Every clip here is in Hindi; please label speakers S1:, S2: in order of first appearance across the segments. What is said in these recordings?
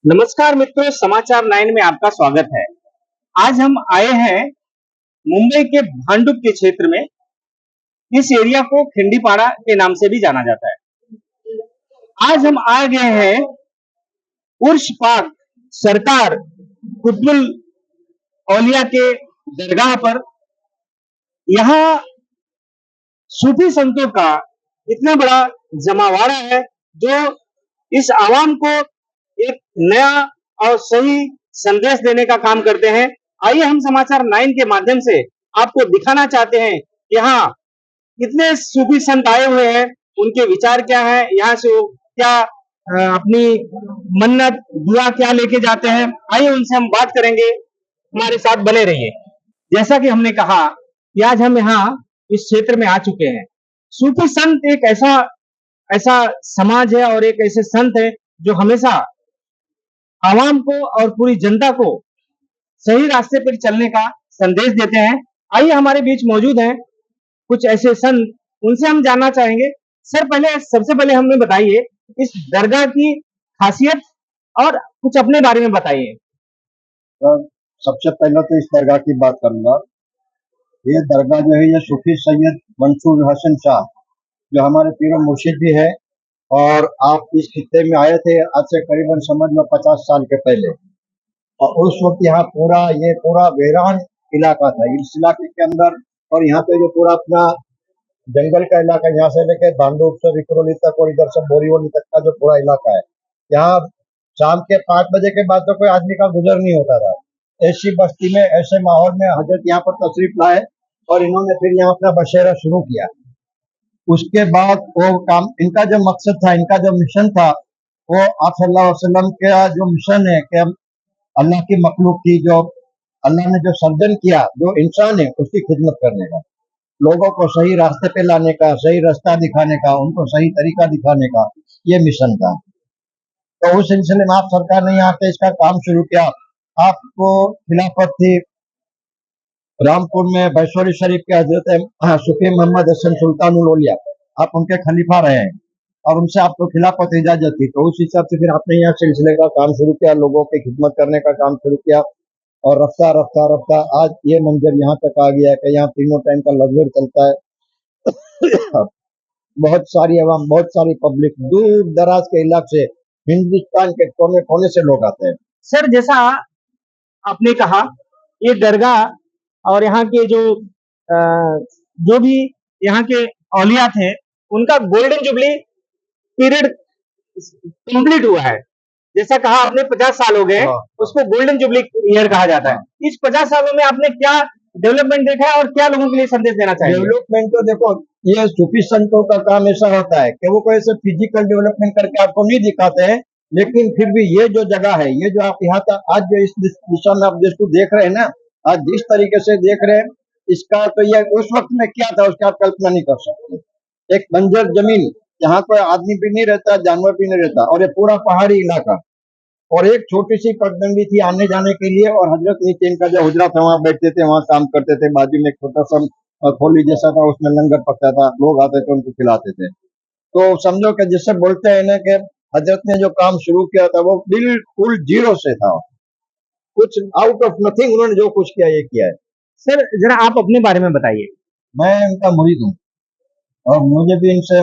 S1: नमस्कार मित्रों, समाचार 9 में आपका स्वागत है। आज हम आए हैं मुंबई के भांडुप के क्षेत्र में। इस एरिया को खिंडीपाड़ा के नाम से भी जाना जाता है। आज हम आ गए हैं उर्स पाक सरकार कुतुबुल औलिया के दरगाह पर। यहाँ सूफी संतों का इतना बड़ा जमावाड़ा है जो इस आवाम को एक नया और सही संदेश देने का काम करते हैं। आइए हम समाचार 9 के माध्यम से आपको दिखाना चाहते हैं कि यहाँ कितने सूफी संत आए हुए हैं, उनके विचार क्या है, यहाँ से वो क्या अपनी मन्नत दुआ क्या लेके जाते हैं। आइए उनसे हम बात करेंगे, हमारे साथ बने रहिए। जैसा कि हमने कहा कि आज हम यहाँ इस क्षेत्र में आ चुके हैं। सूफी संत एक ऐसा ऐसा समाज है और एक ऐसे संत है जो हमेशा आवाम को और पूरी जनता को सही रास्ते पर चलने का संदेश देते हैं। आइए हमारे बीच मौजूद हैं कुछ ऐसे संत, उनसे हम जानना चाहेंगे। सर, सबसे पहले हमें बताइए इस दरगाह की खासियत और कुछ अपने बारे में बताइए।
S2: सबसे पहले तो इस दरगाह की बात करूंगा। ये दरगाह जो है ये सूफी सैयद मंसूर हसन शाह जो हमारे पीर मुर्शिद भी है, और आप इस खित्ते में आए थे आज से करीबन समझ लो 50 साल के पहले। और उस वक्त यहाँ पूरा वेरान इलाका था इस इलाके के अंदर। और यहाँ पे जो पूरा अपना जंगल का इलाका, यहाँ से लेके भांडुप से विक्रोली तक और इधर से बोरीवली तक का जो पूरा इलाका है, यहाँ शाम के 5 बजे के बाद तो कोई आदमी का गुजर नहीं होता था। ऐसी बस्ती में, ऐसे माहौल में हजरत यहाँ पर तशरीफ लाए और इन्होंने फिर यहाँ अपना बसेरा शुरू किया। उसके बाद वो काम, इनका जो मकसद था, इनका जो मिशन था, वो आप सल्लल्लाहु अलैहि वसल्लम का जो मिशन है कि अल्लाह की मखलूक की, जो अल्लाह ने जो सर्जन किया, जो इंसान है उसकी खिदमत करने का, लोगों को सही रास्ते पे लाने का, सही रास्ता दिखाने का, उनको सही तरीका दिखाने का ये मिशन था। तो उस सिलसिले में आप सरकार ने यहाँ पे इसका काम शुरू किया। आपको खिलाफत थी रामपुर में बैसोरी शरीफ के हजरत सूफी मोहम्मद हसन सुल्तानुल औलिया, आप उनके खलीफा रहे हैं और उनसे आपको खिलाफत इजाजत थी। तो उस हिसाब से फिर आपने यहाँ सिलसिले का काम शुरू किया, लोगों की खिदमत करने का काम शुरू किया। और रफ्ता रफ्ता रफ्ता आज ये मंजर यहाँ तक आ गया है कि यहाँ तीनों टाइम का लंगर चलता है। बहुत सारी आवाम, बहुत सारी पब्लिक दूर दराज के इलाके से, हिंदुस्तान के कोने कोने से लोग आते हैं।
S1: सर, जैसा आपने कहा, ये दरगाह और यहाँ के जो भी यहाँ के औलिया थे, उनका गोल्डन जुबली पीरियड कंप्लीट हुआ है। जैसा कहा आपने 50 साल हो गए, उसको गोल्डन जुबली ईयर कहा जाता है। इस 50 सालों में आपने क्या डेवलपमेंट देखा है और क्या लोगों के लिए संदेश देना चाहिए?
S2: डेवलपमेंट तो देखो, ये सूफी संतों का काम ऐसा होता है कि वो कोई ऐसे फिजिकल डेवलपमेंट करके आपको नहीं दिखाते हैं, लेकिन फिर भी ये जो जगह है, ये जो आप यहाँ तक आज जो इस दिशा में आप जिसको देख रहे हैं ना, आज जिस तरीके से देख रहे हैं, इसका तो ये उस वक्त में क्या था उसका आप कल्पना नहीं कर सकते। एक बंजर जमीन, यहाँ कोई आदमी भी नहीं रहता, जानवर भी नहीं रहता, और ये पूरा पहाड़ी इलाका, और एक छोटी सी पगडंडी थी आने जाने के लिए। और हजरत नीचे इनका जो हुजरा था वहाँ बैठते थे, वहाँ काम करते थे। बाजू में एक छोटा सा खोली जैसा था, उसमें लंगर पकता था, लोग आते थे उनको खिलाते थे। तो समझो कि जिससे बोलते हैं ना कि हजरत ने जो काम शुरू किया था वो बिल्कुल जीरो से था, कुछ आउट ऑफ नथिंग उन्होंने जो कुछ किया ये किया है।
S1: सर, जरा आप अपने बारे में बताइए।
S2: मैं इनका मुरीद हूँ और मुझे भी इनसे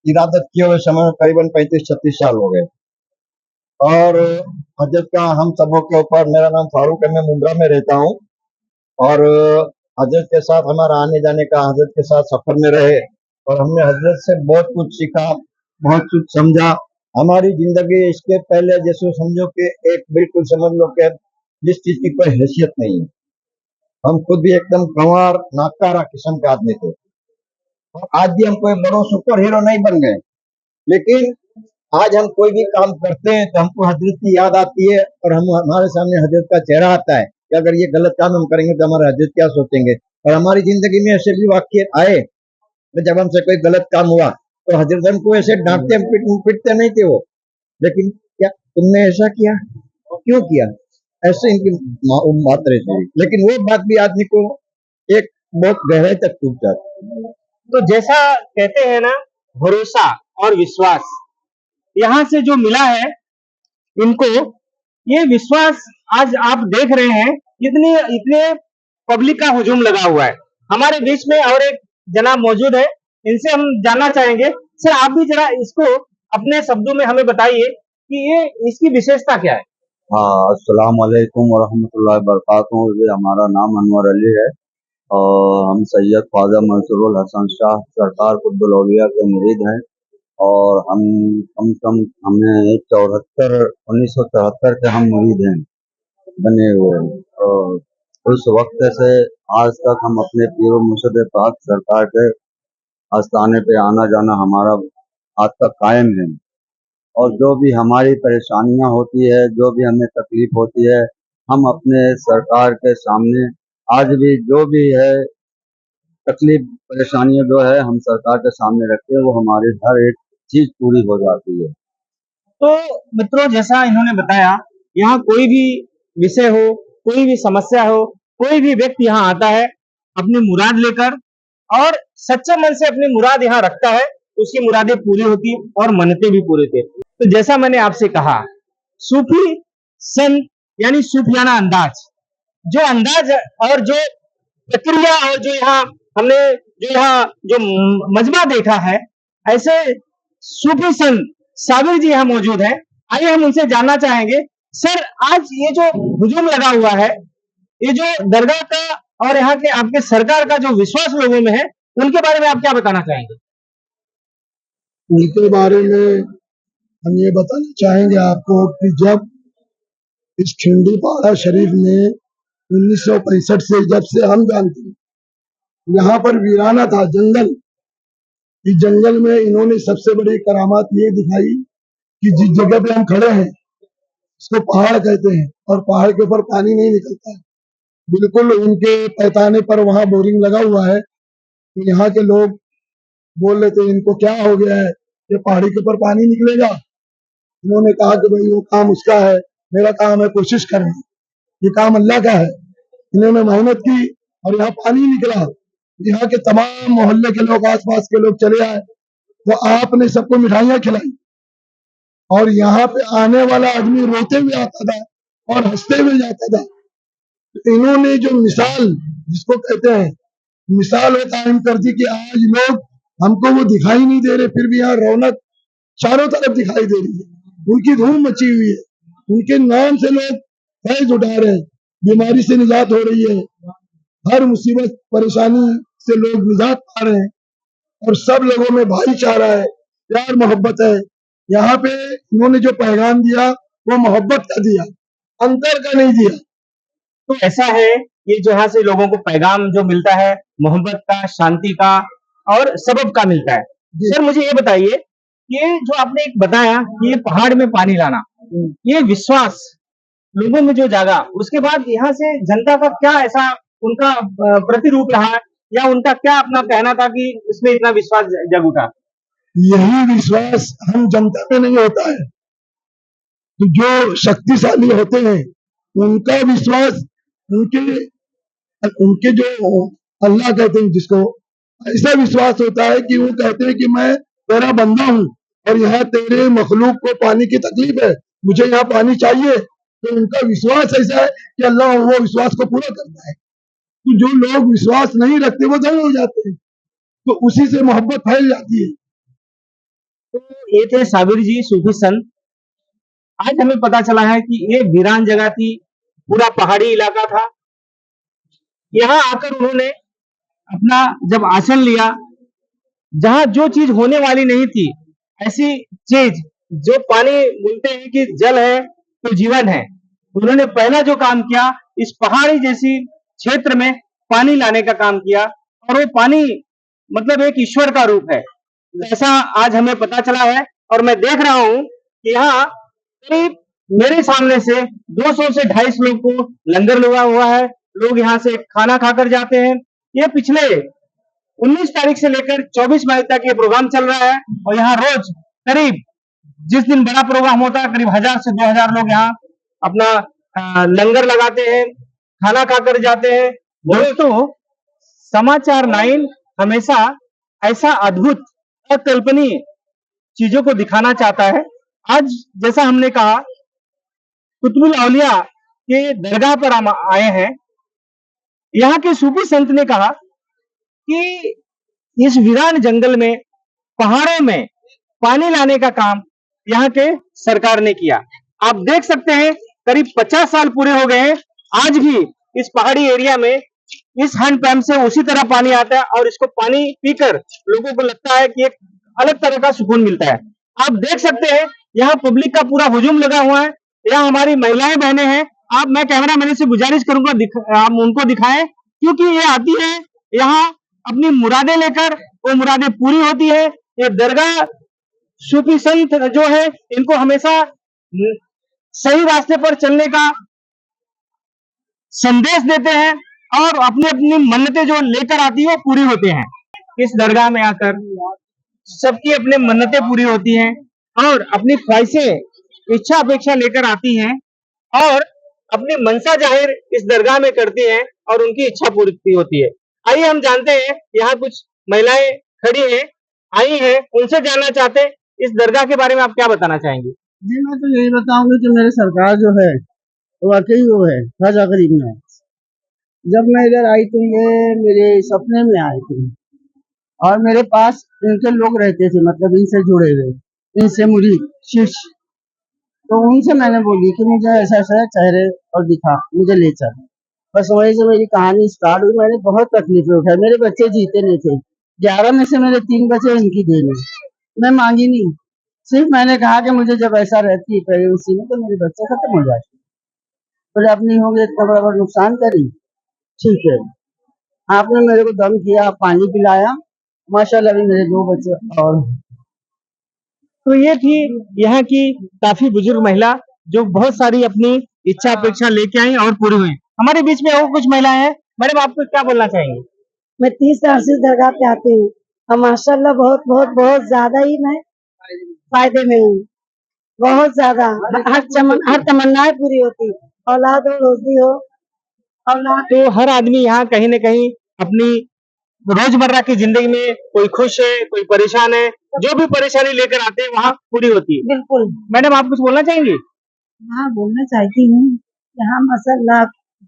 S2: इरादत किए हुए समय में करीबन 35-36 साल हो गए। और हजरत का हम सबों के ऊपर, मेरा नाम फारूक है, मैं मुंद्रा में रहता हूँ। और हजरत के साथ हमारा आने जाने का, हजरत के साथ सफर में रहे और हमने हजरत से बहुत कुछ सीखा, बहुत कुछ समझा। हमारी जिंदगी इसके पहले जैसे समझो कि एक बिल्कुल समझ लो कि जिस चीज की कोई हैसियत नहीं है, हम खुद भी एकदम गंवार नाकारा किस्म के आदमी थे। और आज भी हम कोई बड़ो सुपर हीरो नहीं बन गए, लेकिन आज हम कोई भी काम करते हैं तो हमको हजरत की याद आती है और हमारे सामने हजरत का चेहरा आता है कि अगर ये गलत काम हम करेंगे तो हमारे हजरत क्या सोचेंगे। और हमारी जिंदगी में ऐसे भी वाक्य आए तो जब हमसे कोई गलत काम हुआ तो हजरत हमको ऐसे डांटते पिटते नहीं थे वो, लेकिन क्या तुमने ऐसा किया, क्यों किया, ऐसे इनकी बात रहती है। लेकिन वो बात भी आदमी को एक बहुत गहराई तक टूट जाती है।
S1: तो जैसा कहते हैं ना, भरोसा और विश्वास यहाँ से जो मिला है इनको, ये विश्वास आज आप देख रहे हैं इतने पब्लिक का हुजूम लगा हुआ है। हमारे बीच में और एक जनाब मौजूद है, इनसे हम जानना चाहेंगे। सर, आप भी जरा इसको अपने शब्दों में हमें बताइए कि ये इसकी विशेषता क्या है।
S2: हाँ, अस्सलाम वालेकुम वरहमतुल्लाहि वबरकातुहू। ये हमारा नाम अनवर अली है और हम सैयद ख्वाजा मंसूरुल हसन शाह सरकार कुतुबुल औलिया के मुरीद हैं। और हम कम से कम हमें 1974 के हम मुरीद हैं, बने हुए हैं। और उस वक्त से आज तक हम अपने पीर मुर्शिद पाक सरकार के आस्थाने पे आना जाना हमारा आज तक कायम है। और जो भी हमारी परेशानियां होती है, जो भी हमें तकलीफ होती है, हम अपने सरकार के सामने आज भी जो भी है तकलीफ परेशानियां जो है हम सरकार के सामने रखते हैं, वो हमारी हर एक चीज पूरी हो जाती है।
S1: तो मित्रों, जैसा इन्होंने बताया, यहाँ कोई भी विषय हो, कोई भी समस्या हो, कोई भी व्यक्ति यहाँ आता है अपनी मुराद लेकर और सच्चे मन से अपनी मुराद यहाँ रखता है, उसकी मुरादें पूरी होती और मन्नतें भी पूरी होती। तो जैसा मैंने आपसे कहा, सूफी संत यानी सूफियाना अंदाज, जो अंदाज और जो प्रक्रिया और जो यहाँ हमने जो मजमा देखा है, ऐसे सूफी संत साबिर जी यहाँ मौजूद हैं। आइए हम उनसे जानना चाहेंगे। सर, आज ये जो हुजूम लगा हुआ है, ये जो दरगाह का और यहाँ के आपके सरकार का जो विश्वास लोगों में है, उनके बारे में आप क्या बताना चाहेंगे।
S3: उनके बारे में हम ये बताना चाहेंगे आपको कि जब इस खिंडी पाड़ा शरीफ में 1965 से जब से हम जानते हैं, यहाँ पर वीराना था जंगल। इस जंगल में इन्होंने सबसे बड़ी करामात ये दिखाई कि जिस जगह पे हम खड़े हैं इसको पहाड़ कहते हैं और पहाड़ के ऊपर पानी नहीं निकलता है। बिल्कुल उनके पैताने पर वहाँ बोरिंग लगा हुआ है। तो यहाँ के लोग बोल रहे थे इनको क्या हो गया है, ये पहाड़ी के ऊपर पानी निकलेगा। उन्होंने कहा कि भाई वो काम उसका है, मेरा काम है कोशिश करना, ये काम अल्लाह का है। इन्होंने मेहनत की और यहाँ पानी निकला। यहाँ के तमाम मोहल्ले के लोग, आसपास के लोग चले आए, तो आपने सबको मिठाइयाँ खिलाई और यहाँ पे आने वाला आदमी रोते हुए आता था और हंसते हुए जाता था। तो इन्होंने जो मिसाल जिसको कहते हैं मिसाल वो कायम कर दी कि आज लोग हमको वो दिखाई नहीं दे रहे, फिर भी यहाँ रौनक चारों तरफ दिखाई दे रही है। उनकी धूम मची हुई है, उनके नाम से लोग फैज उठा रहे हैं, बीमारी से निजात हो रही है, हर मुसीबत परेशानी से लोग निजात पा रहे हैं और सब लोगों में भाईचारा है, प्यार मोहब्बत है। यहाँ पे इन्होंने जो पैगाम दिया वो मोहब्बत का दिया, अंतर का नहीं दिया।
S1: तो ऐसा है, ये जो यहाँ से लोगों को पैगाम जो मिलता है मोहब्बत का, शांति का और सबब का मिलता है। सर, मुझे ये बताइए, ये जो आपने एक बताया कि ये पहाड़ में पानी लाना, ये विश्वास लोगों में जो जागा, उसके बाद यहाँ से जनता का क्या ऐसा उनका प्रतिरूप रहा या उनका क्या अपना कहना था कि इसमें इतना विश्वास जग उठा।
S3: यही विश्वास हम जनता में नहीं होता है। तो जो शक्तिशाली होते हैं उनका विश्वास उनके जो अल्लाह कहते हैं जिसको, ऐसा विश्वास होता है कि वो कहते हैं कि मैं तेरा बंदा हूँ और यहाँ तेरे मखलूक को पानी की तकलीफ है, मुझे यहाँ पानी चाहिए। तो उनका विश्वास ऐसा है कि अल्लाह वो विश्वास को पूरा करता है। तो जो लोग विश्वास नहीं रखते वो दंग हो जाते हैं, तो उसी से मोहब्बत फैल जाती है।
S1: तो ये थे साबिर जी, सूफी संत। आज हमें पता चला है कि ये वीरान जगह थी, पूरा पहाड़ी इलाका था। यहाँ आकर उन्होंने अपना जब आसन लिया, जहां जो चीज होने वाली नहीं थी, ऐसी चीज जो पानी बोलते हैं कि जल है तो जीवन है, उन्होंने पहला जो काम किया इस पहाड़ी जैसी क्षेत्र में पानी लाने का काम किया। और वो पानी मतलब एक ईश्वर का रूप है, ऐसा आज हमें पता चला है। और मैं देख रहा हूं कि यहाँ करीब मेरे सामने से 200 से 250 लोग को लंगर लगा हुआ है। लोग यहाँ से खाना खाकर जाते हैं। ये पिछले 19 तारीख से लेकर 24 मई तक ये प्रोग्राम चल रहा है और यहाँ रोज करीब जिस दिन बड़ा प्रोग्राम होता है करीब 1000 से 2000 लोग यहाँ अपना लंगर लगाते हैं, खाना खाकर जाते हैं। दोस्तों, समाचार 9 हमेशा ऐसा अद्भुत अकल्पनीय चीजों को दिखाना चाहता है। आज जैसा हमने कहा कुतुबुल औलिया के दरगाह पर हम आए हैं। यहाँ के सूफी संत ने कहा कि इस वीरान जंगल में, पहाड़ों में पानी लाने का काम यहाँ के सरकार ने किया। आप देख सकते हैं करीब 50 साल पूरे हो गए हैं, आज भी इस पहाड़ी एरिया में इस हैंडपंप से उसी तरह पानी आता है और इसको पानी पीकर लोगों को लगता है कि एक अलग तरह का सुकून मिलता है। आप देख सकते हैं यहाँ पब्लिक का पूरा हुजूम लगा हुआ है। यहाँ हमारी महिलाएं बहनें हैं। मैं कैमरा मैन से गुजारिश करूंगा आप उनको दिखाएं, क्योंकि ये आती है यहाँ अपनी मुरादें लेकर, वो मुरादें पूरी होती है। ये दरगाह सूफी संत जो है इनको हमेशा सही रास्ते पर चलने का संदेश देते हैं और अपनी अपनी मन्नतें जो लेकर आती है वो पूरी होती हैं। इस दरगाह में आकर सबकी अपनी मन्नतें पूरी होती हैं और अपनी ख्वाहिशें, इच्छा अपेक्षा लेकर आती हैं और अपनी मनसा जाहिर इस दरगाह में करती हैं और उनकी इच्छा पूरी होती है। आइए हम जानते हैं, यहाँ कुछ महिलाएं खड़ी हैं, आई हैं, उनसे जानना चाहते हैं इस दरगाह के बारे में आप क्या बताना चाहेंगे?
S4: जी, मैं तो यही बताऊंगी कि मेरी सरकार जो है वाकई वो है ख्वाजा गरीब नवाज। जब मैं इधर आई तो ये मेरे सपने में आए थे और मेरे पास इनके लोग रहते थे, मतलब इनसे जुड़े हुए, इनसे मुरीद शिष्य। तो उनसे मैंने बोली कि मुझे ऐसा ऐसा चेहरे और दिखा, मुझे ले चल। बस वही से मेरी कहानी स्टार्ट हुई। मैंने बहुत तकलीफें उठाई, मेरे बच्चे जीते नहीं थे, 11 में से मेरे 3 बच्चे इनकी देन में। मैं मांगी नहीं, सिर्फ मैंने कहा कि मुझे जब ऐसा रहती है उसी में तो मेरे बच्चे खत्म हो जाते, बोले अब नहीं होंगे, इतना बड़ा नुकसान करी। ठीक है, आपने मेरे को दम किया, पानी पिलाया, माशाल्लाह अभी मेरे 2 बच्चे और।
S1: तो ये थी यहाँ की काफी बुजुर्ग महिला जो बहुत सारी अपनी इच्छा अपेक्षा लेके आई और पूरी हुई। हमारे बीच में और कुछ महिलाएं हैं। मैडम, आपको क्या बोलना चाहेंगे?
S5: मैं 30 साल से दरगाह पे आती हूँ और माशाल्लाह बहुत बहुत बहुत ज्यादा ही मैं फायदे में हूँ, बहुत ज्यादा। हर तमन्नाएं पूरी होती, औलाद हो, रोजी हो, औलाद।
S1: तो हर आदमी यहाँ कहीं न कहीं अपनी रोजमर्रा की जिंदगी में कोई खुश है, कोई परेशान है, जो भी परेशानी लेकर आते हैं वहाँ पूरी होती है।
S5: बिल्कुल।
S1: मैडम, आप कुछ बोलना चाहेंगे?
S5: हाँ, बोलना चाहती हूँ, यहाँ माशाल्लाह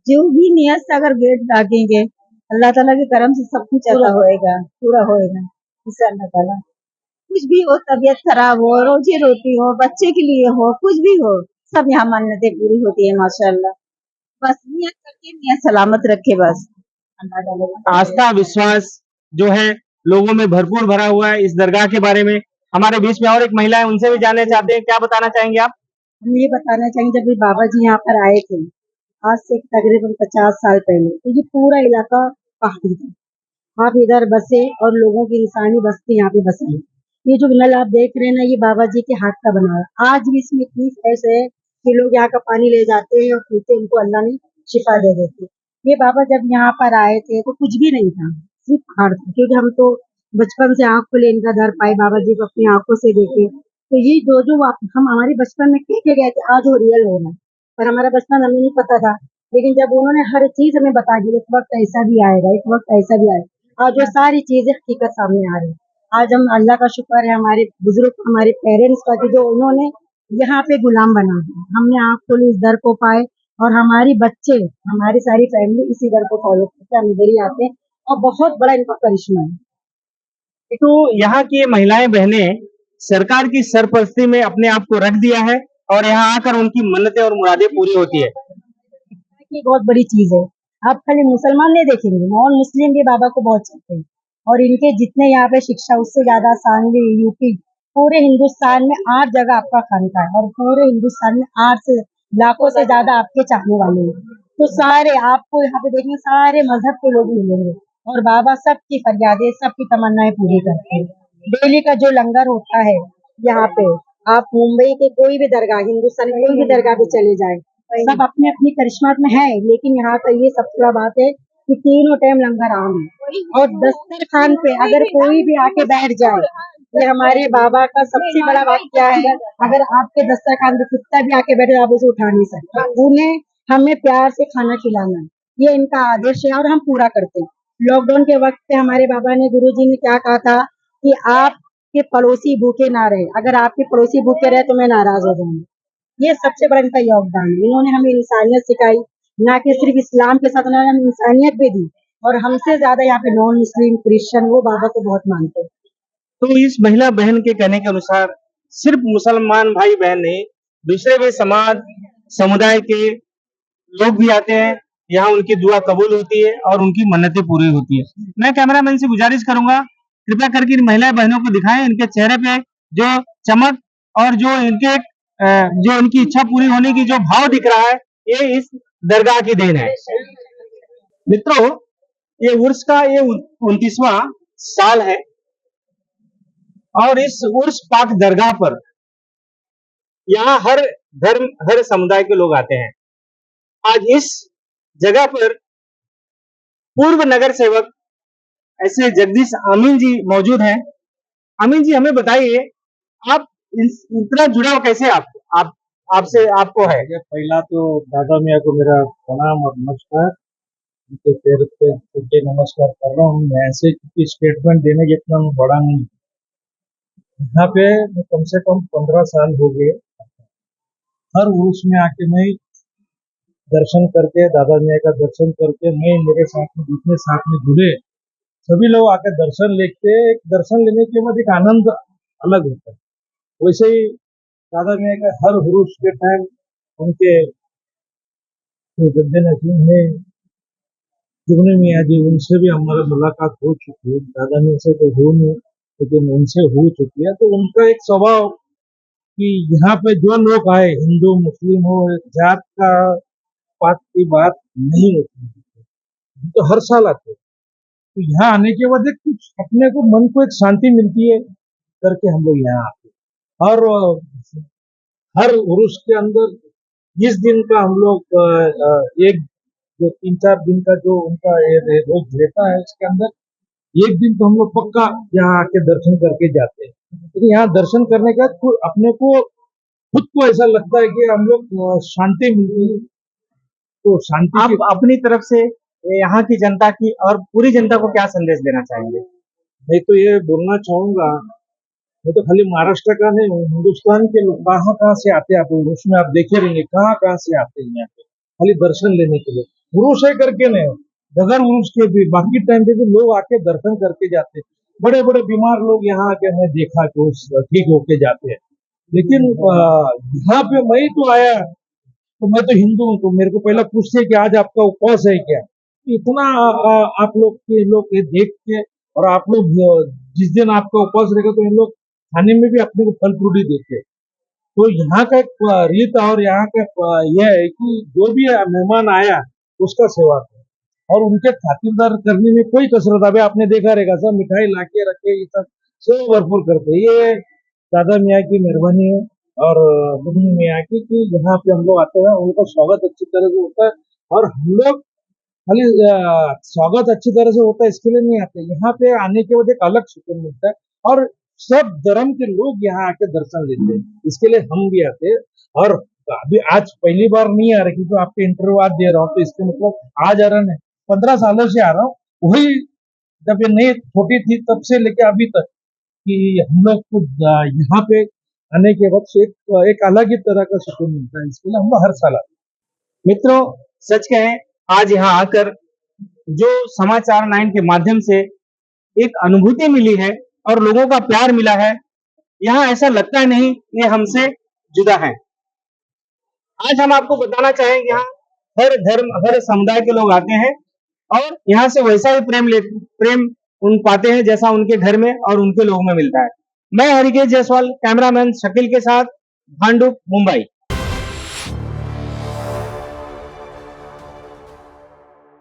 S5: जो भी नियत से अगर गेट डाकेंगे, अल्लाह ताला के करम से सब कुछ ऐसा होएगा, पूरा होएगा इंशाअल्लाह ताला। कुछ भी हो, तबीयत खराब हो, रोजी रोटी हो, बच्चे के लिए हो, कुछ भी हो, सब यहाँ मन्नतें पूरी होती है माशाल्लाह। बस नियत करके नियत सलामत रखे, बस अल्लाह ताला।
S1: आस्था विश्वास जो है लोगों में भरपूर भरा हुआ है। इस दरगाह के बारे में हमारे बीच में और एक महिला है, उनसे भी जानना चाहते हैं, क्या बताना चाहेंगे आप?
S5: हम ये बताना चाहेंगे, जब भी बाबा जी यहाँ पर आए थे आज से तकरीबन 50 साल पहले, तो ये पूरा इलाका पहाड़ी था। आप इधर बसे और लोगों की इंसानी बस्ती यहाँ पे बसी। ये जो नल आप देख रहे हैं ना, ये बाबा जी के हाथ का बना है। आज भी इसमें इतनी फैस है कि लोग यहाँ का पानी ले जाते हैं और पीते, उनको अल्लाह ने शिफा दे देती। ये बाबा जब यहाँ पर आए थे तो कुछ भी नहीं था, सिर्फ पहाड़ था। क्योंकि हम तो बचपन से आँख खुले इनका दर पाए, बाबा जी को अपनी आंखों से देखे। तो ये जो हम हमारे बचपन में कह के गए थे, आज वो रियल हो रहा है। पर हमारा बचपन हमें नहीं पता था, लेकिन जब उन्होंने हर चीज हमें बता दी, एक वक्त ऐसा भी आएगा, एक वक्त ऐसा भी आएगा। आज वो सारी चीजें हकीकत सामने आ रही है। आज हम अल्लाह का शुक्र है, हमारे बुजुर्ग, हमारे पेरेंट्स का, कि जो उन्होंने यहाँ पे गुलाम बना दिया। हमने आँख खोली, इस दर को पाए और हमारी बच्चे, हमारी सारी फैमिली इसी दर को फॉलो करते हम इधर ही आते हैं और बहुत बड़ा इनका करिश्मा है।
S1: तो यहाँ की महिलाएं बहनें सरकार की सरपरस्ती में अपने आप को रख दिया है और यहाँ आकर उनकी मन्नतें और मुरादें पूरी होती है।
S5: ये बहुत बड़ी चीज है। आप खाली मुसलमान नहीं देखेंगे, नॉन मुस्लिम भी बाबा को बहुत चाहते हैं और इनके जितने यहाँ पे शिक्षा, उससे ज्यादा सांगली, यूपी, पूरे हिंदुस्तान में 8 जगह आपका खानका है और पूरे हिंदुस्तान में 8 से लाखों से ज्यादा आपके चाहने वाले हैं। तो सारे आपको यहाँ पे देखेंगे, सारे मजहब के लोग मिलेंगे और बाबा सबकी फरियादें, सबकी तमन्नाएं पूरी करते हैं। डेली का जो लंगर होता है यहाँ पे, आप मुंबई के कोई भी दरगाह, हिंदुस्तान में कोई भी दरगाह पे चले जाए, सब अपने अपनी करिश्मा में है, लेकिन यहाँ का ये सबसे बड़ा बात है कि तीनों टाइम लंगर आम है और दस्तरखान पे अगर कोई भी आके बैठ जाए, ये हमारे बाबा का सबसे बड़ा बात क्या है, अगर आपके दस्तरखान पे कुत्ता भी आके बैठे, आप उसे उठा नहीं सकते। उन्हें हमें प्यार से खाना खिलाना, ये इनका आदेश है और हम पूरा करते हैं। लॉकडाउन के वक्त पे हमारे बाबा ने, गुरुजी ने क्या कहा था कि आपके पड़ोसी भूखे ना रहे, अगर आपके पड़ोसी भूखे रहे तो मैं नाराज हो जाऊंगी। ये सबसे बड़ा इनका योगदान है। इन्होंने हमें इंसानियत सिखाई, ना कि सिर्फ इस्लाम के साथ उन्होंने हमें इंसानियत भी दी। और हमसे ज्यादा यहाँ पे नॉन मुस्लिम क्रिश्चियन वो बाबा को बहुत मानते हैं।
S1: तो इस महिला बहन के कहने के अनुसार सिर्फ मुसलमान भाई बहन नहीं, दूसरे भी समाज समुदाय के लोग भी आते हैं, यहाँ उनकी दुआ कबूल होती है और उनकी मन्नतें पूरी होती है। मैं कैमरामैन से गुजारिश करूंगा, कृपया करके इन महिला बहनों को दिखाएं, इनके चेहरे पे जो चमक और जो इनके जो इनकी इच्छा पूरी होने की जो भाव दिख रहा है, ये इस दरगाह की देन है। मित्रों, ये उर्स का ये 29वां साल है और इस उर्स पाक दरगाह पर यहाँ हर धर्म हर समुदाय के लोग आते हैं। आज इस जगह पर पूर्व नगर सेवक ऐसे जगदीश अमीन जी मौजूद हैं। अमीन जी, हमें बताइए, आप इतना जुड़ाव कैसे आपसे आपको है?
S6: पहला तो दादा मियाँ को मेरा प्रणाम और नमस्कार, उनके पैर पे उनके नमस्कार कर रहा हूँ। मैं ऐसे क्योंकि स्टेटमेंट देने जितना मैं बड़ा नहीं, यहाँ पे कम से कम 15 साल हो गए। हर उर्स में आके मैं दर्शन करके, दादा मियाँ का दर्शन करके, मैं मेरे साथ में जितने साथ में जुड़े सभी लोग आके दर्शन लेते। एक दर्शन लेने के बाद एक आनंद अलग होता है। वैसे ही दादा मियाँ का हर उर्स के टाइम उनके गद्दे नसीम में जुगनी मियाँ जी, उनसे भी हमारा मुलाकात हो चुकी है। दादा मियाँ से तो हो नहीं, लेकिन उनसे हो चुकी है। तो उनका एक स्वभाव कि यहाँ पे जो लोग आए, हिंदू मुस्लिम हो, जात का पात की बात नहीं होती, तो हर साल आते। तो यहाँ आने के बाद एक कुछ अपने को मन को एक शांति मिलती है करके हम लोग यहाँ आते। और हर उर्स के अंदर जिस दिन का हम लोग एक जो 3-4 दिन का जो उनका रोज रहता है, इसके अंदर एक दिन तो हम लोग पक्का यहाँ आके दर्शन करके जाते हैं। लेकिन यहाँ दर्शन करने का अपने को खुद को ऐसा लगता है कि हम लोग शांति मिलती है। तो शांति
S1: आप अपनी तरफ से यहाँ की जनता की और पूरी जनता को क्या संदेश देना चाहेंगे?
S6: मैं तो ये बोलना चाहूंगा, मैं तो खाली महाराष्ट्र का नहीं हूँ, हिंदुस्तान के लोग कहाँ से आते हैं। आप उसमें आप देखे रहेंगे कहाँ से आते हैं यहाँ पे खाली दर्शन लेने के लिए। उर्स है करके नहीं, बगैर उर्स के भी बाकी टाइम पे भी लोग आके दर्शन करके जाते हैं। बड़े बड़े बीमार लोग यहाँ आके मैं देखा कि ठीक होके जाते हैं। लेकिन यहाँ पे मैं तो आया तो मैं तो हिंदू हूँ, तो मेरे को पहला पूछते कि आज आपका उपवास है क्या। इतना आप लोग के लोग ये देख के, और आप लोग जिस दिन आपका उपवास रहेगा तो इन लोग खाने में भी अपने को फल फ्रूट ही देते। तो यहाँ का एक रीत और यहाँ का यह है कि जो भी मेहमान आया उसका सेवा करो और उनके खातिरदार करने में कोई कसरत। अभी आपने देखा रहेगा सब मिठाई लाके रखे, ये सब सेवा भरपूर करते। ये दादा मियाँ की मेहरबानी है और बुढ़ी मियाँ की कि यहाँ पे हम लोग आते हैं, उनका स्वागत अच्छी तरह से होता है। और हम लोग खाली स्वागत अच्छी तरह से होता है इसके लिए नहीं आते, यहाँ पे आने के बाद एक अलग सुकून मिलता है और सब धर्म के लोग यहाँ आके दर्शन लेते हैं, इसके लिए हम भी आते हैं। और अभी आज पहली बार नहीं आ रहे क्योंकि आपके इंटरव्यू आज दे रहा हूँ, तो इसके मतलब आज आ रहा है, 15 सालों से आ रहा हूँ। वही जब ये नई छोटी थी तब से लेके अभी तक कि हम लोग को यहाँ पे आने के बाद एक अलग ही तरह का सुकून मिलता है, इसके लिए हम लोग हर साल आते हैं।
S1: मित्रों, सच कहें, आज यहाँ आकर जो समाचार 9 के माध्यम से एक अनुभूति मिली है और लोगों का प्यार मिला है, यहाँ ऐसा लगता है नहीं ये हमसे जुदा है। आज हम आपको बताना चाहेंगे, यहाँ हर धर्म हर समुदाय के लोग आते हैं और यहाँ से वैसा ही प्रेम उन पाते हैं जैसा उनके घर में और उनके लोगों में मिलता है। मैं हरिकेश जायसवाल, कैमरामैन शकील के साथ, भांडुप, मुंबई।